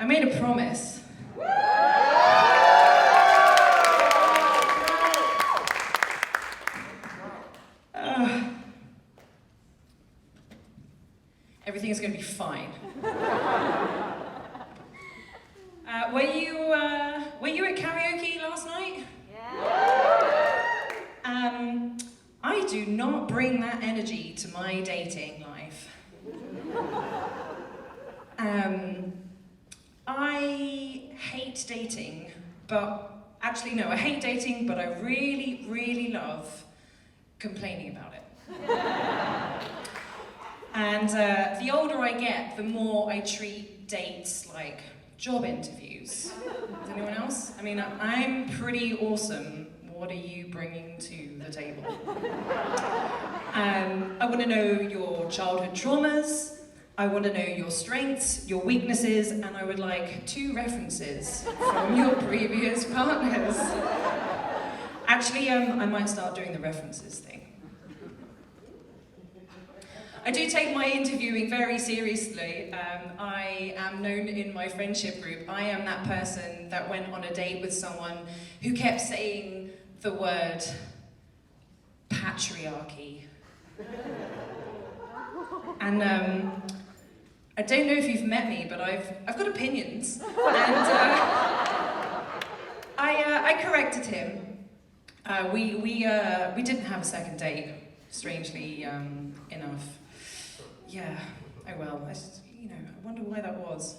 I made a promise. Everything is going to be fine. Were you at karaoke last night? Yeah. I do not bring that energy to my dating life. I hate dating, but actually no, I hate dating, but I really, really love complaining about it. And the older I get, the more I treat dates like job interviews. Is anyone else? I mean, I'm pretty awesome. What are you bringing to the table? I want to know your childhood traumas. I want to know your strengths, your weaknesses, and I would like 2 references from your previous partners. Actually, I might start doing the references thing. I do take my interviewing very seriously. I am known in my friendship group. I am that person that went on a date with someone who kept saying the word patriarchy. And I don't know if you've met me, but I've got opinions. And I corrected him. We didn't have a second date, strangely enough. Yeah, oh well, I wonder why that was.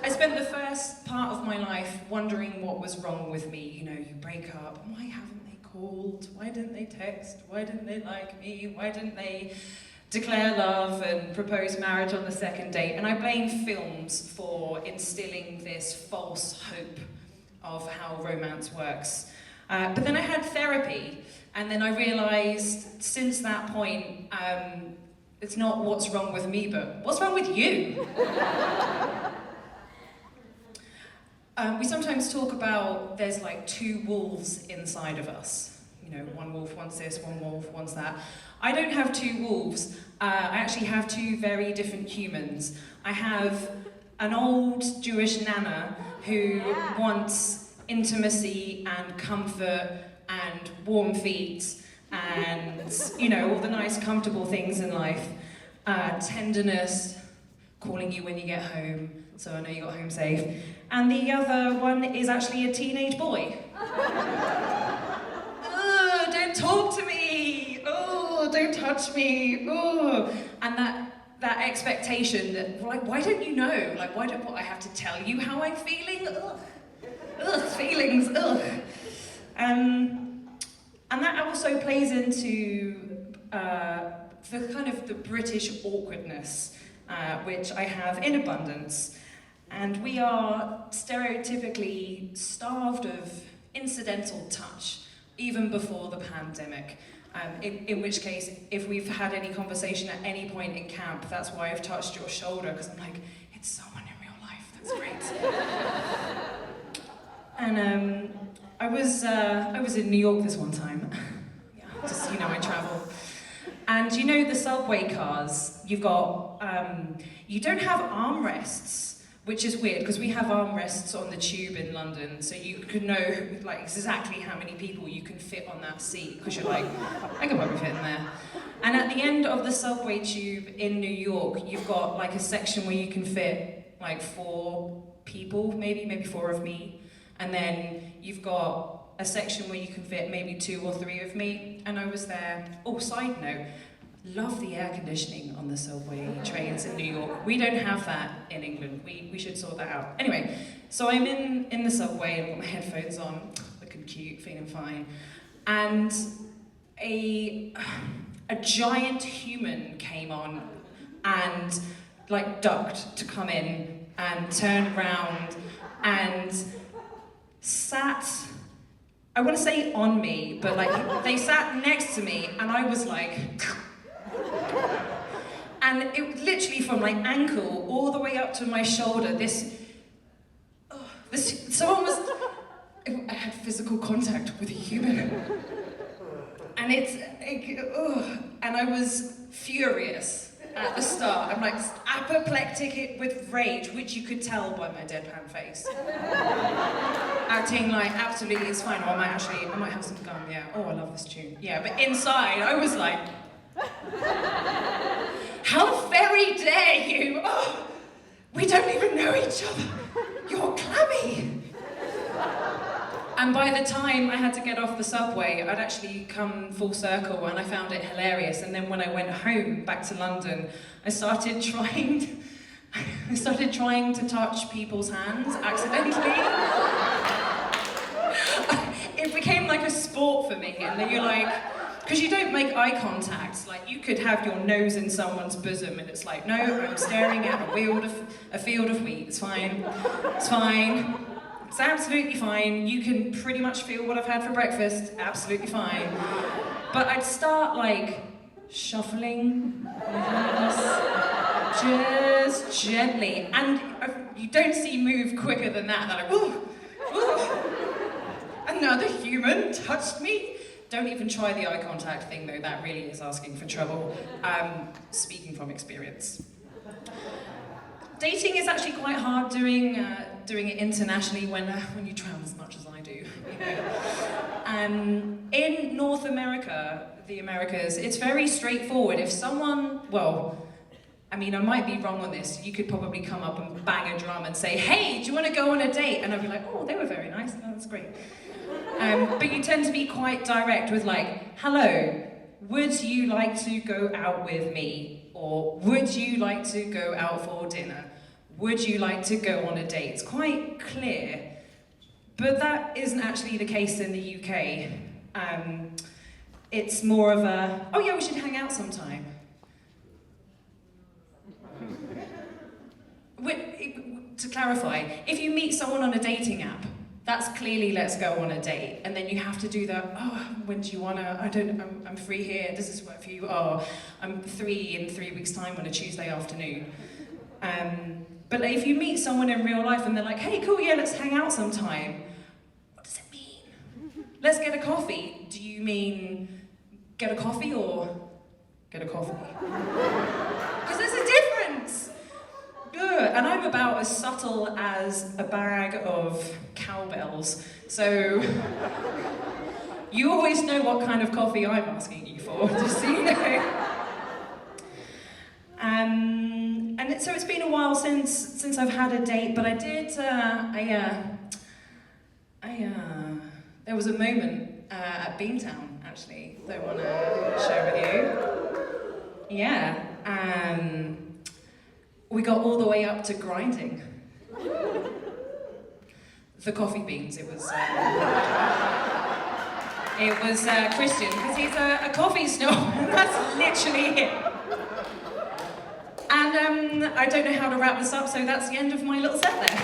I spent the first part of my life wondering what was wrong with me. You know, you break up, why haven't they called? Why didn't they text? Why didn't they like me? Why didn't they declare love and propose marriage on the second date? And I blame films for instilling this false hope of how romance works. But then I had therapy, and then I realised since that point, it's not what's wrong with me, but what's wrong with you? We sometimes talk about there's like 2 wolves inside of us. You know, one wolf wants this, one wolf wants that. I don't have 2 wolves. I actually have 2 very different humans. I have an old Jewish nana who wants intimacy and comfort and warm feet and, you know, all the nice comfortable things in life. Tenderness, calling you when you get home, so I know you got home safe. And the other one is actually a teenage boy. Oh, don't talk to me. Oh, don't touch me. Oh, and that expectation that, like, why don't you know? Like, why don't I have to tell you how I'm feeling? Ugh. Ugh, feelings, ugh. And that also plays into the kind of the British awkwardness, which I have in abundance. And we are stereotypically starved of incidental touch, even before the pandemic. In which case, if we've had any conversation at any point in camp, that's why I've touched your shoulder, because I'm like, it's someone in real life, that's great. And I was in New York this one time. Yeah, just, you know, I travel. And you know the subway cars, you've got, you don't have armrests, which is weird, because we have armrests on the tube in London, so you can know like exactly how many people you can fit on that seat, because you're like, I could probably fit in there. And at the end of the subway tube in New York, you've got like a section where you can fit like 4 people, maybe 4 of me. And then you've got a section where you can fit maybe 2 or 3 of me, and I was there. Oh, side note, love the air conditioning on the subway trains in New York. We don't have that in England. We should sort that out. Anyway, so I'm in the subway, I've got my headphones on, looking cute, feeling fine, and a giant human came on and like ducked to come in and turned round and sat, I want to say on me, but like they sat next to me and I was like, and it literally from my ankle all the way up to my shoulder, someone was, I had physical contact with a human. And and I was furious. at the start. I'm like apoplectic with rage, which you could tell by my deadpan face. Acting like absolutely it's fine, or I might have some gum, yeah. Oh, I love this tune. Yeah, but inside I was like, how very dare you? Oh, we don't even know each other. You're clammy. And by the time I had to get off the subway, I'd actually come full circle and I found it hilarious. And then when I went home, back to London, I started trying to touch people's hands accidentally. It became like a sport for me. And then you're like, because you don't make eye contact. Like you could have your nose in someone's bosom and it's like, no, I'm staring at a field of wheat. It's fine. It's fine. It's absolutely fine. You can pretty much feel what I've had for breakfast. Absolutely fine. But I'd start like shuffling my hands just gently. And you don't see move quicker than that. They're like, ooh, ooh. Another human touched me. Don't even try the eye contact thing though. That really is asking for trouble. Speaking from experience. Dating is actually quite hard doing it internationally when you travel as much as I do. You know? In North America, the Americas, it's very straightforward. If someone, well, I mean, I might be wrong on this. You could probably come up and bang a drum and say, "Hey, do you want to go on a date?" And I'd be like, "Oh, they were very nice. Oh, that's great." But you tend to be quite direct with like, "Hello, would you like to go out with me?" Or would you like to go out for dinner? Would you like to go on a date? It's quite clear, but that isn't actually the case in the UK. It's more of a, oh yeah, we should hang out sometime. To clarify, if you meet someone on a dating app, that's clearly let's go on a date, and then you have to do the, oh, when do you wanna, I'm free here, does this work for you? Oh, I'm free in 3 weeks' time on a Tuesday afternoon. But if you meet someone in real life and they're like, hey, cool, yeah, let's hang out sometime, what does it mean? Let's get a coffee. Do you mean get a coffee or get a coffee? Because there's a difference. And I'm about as subtle as a bag of cowbells, so you always know what kind of coffee I'm asking you for, just so you know. So it's been a while since I've had a date, but I did. There was a moment at Beantown actually that I want to share with you. Yeah. We got all the way up to grinding. The coffee beans, it was Christian, because he's a coffee snob, that's literally it. And I don't know how to wrap this up, so that's the end of my little set there.